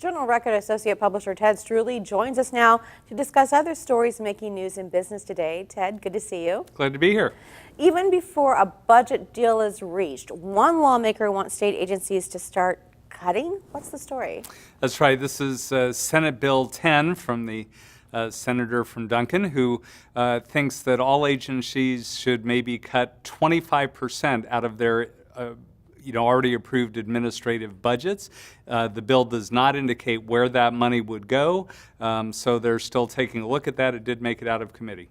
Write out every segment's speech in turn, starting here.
Journal Record Associate Publisher Ted Struley joins us now to discuss other stories making news in business today. Ted, good to see you. Glad to be here. Even before a budget deal is reached, one lawmaker wants state agencies to start cutting. What's the story? That's right. This is Senate Bill 10 from the senator from Duncan, who thinks that all agencies should maybe cut 25% out of their already approved administrative budgets. The bill does not indicate where that money would go, so they're still taking a look at that. It did make it out of committee.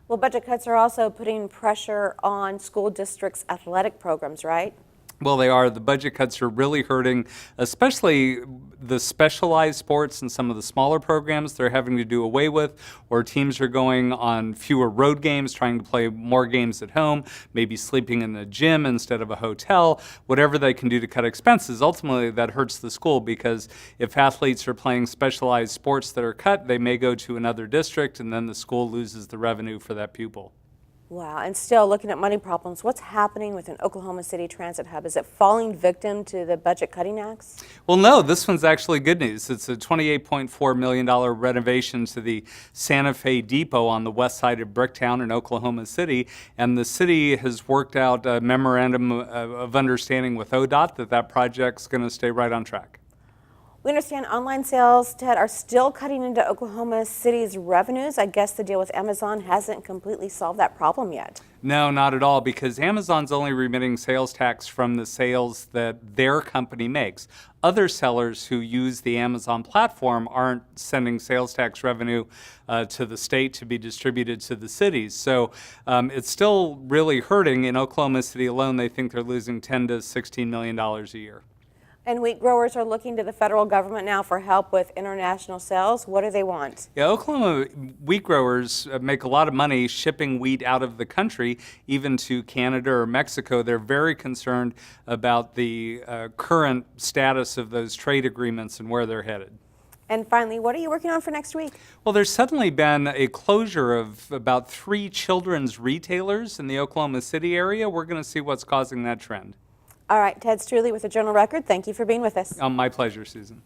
Well, budget cuts are also putting pressure on school districts' athletic programs, right? Well, they are. The budget cuts are really hurting, especially the specialized sports and some of the smaller programs they're having to do away with, or teams are going on fewer road games, trying to play more games at home, maybe sleeping in the gym instead of a hotel, whatever they can do to cut expenses. Ultimately, that hurts the school because if athletes are playing specialized sports that are cut, they may go to another district and then the school loses the revenue for that pupil. Wow, and still looking at money problems, what's happening with an Oklahoma City Transit Hub? Is it falling victim to the budget cutting acts? Well, no, this one's actually good news. It's a $28.4 million renovation to the Santa Fe Depot on the west side of Bricktown in Oklahoma City, and the city has worked out a memorandum of understanding with ODOT that project's going to stay right on track. We understand online sales, Ted, are still cutting into Oklahoma City's revenues. I guess the deal with Amazon hasn't completely solved that problem yet. No, not at all, because Amazon's only remitting sales tax from the sales that their company makes. Other sellers who use the Amazon platform aren't sending sales tax revenue to the state to be distributed to the cities. So it's still really hurting. In Oklahoma City alone, they think they're losing $10 to $16 million a year. And wheat growers are looking to the federal government now for help with international sales. What do they want? Yeah, Oklahoma wheat growers make a lot of money shipping wheat out of the country, even to Canada or Mexico. They're very concerned about the current status of those trade agreements and where they're headed. And finally, what are you working on for next week? Well, there's suddenly been a closure of about 3 children's retailers in the Oklahoma City area. We're going to see what's causing that trend. All right, Ted Struley with the Journal Record. Thank you for being with us. My pleasure, Susan.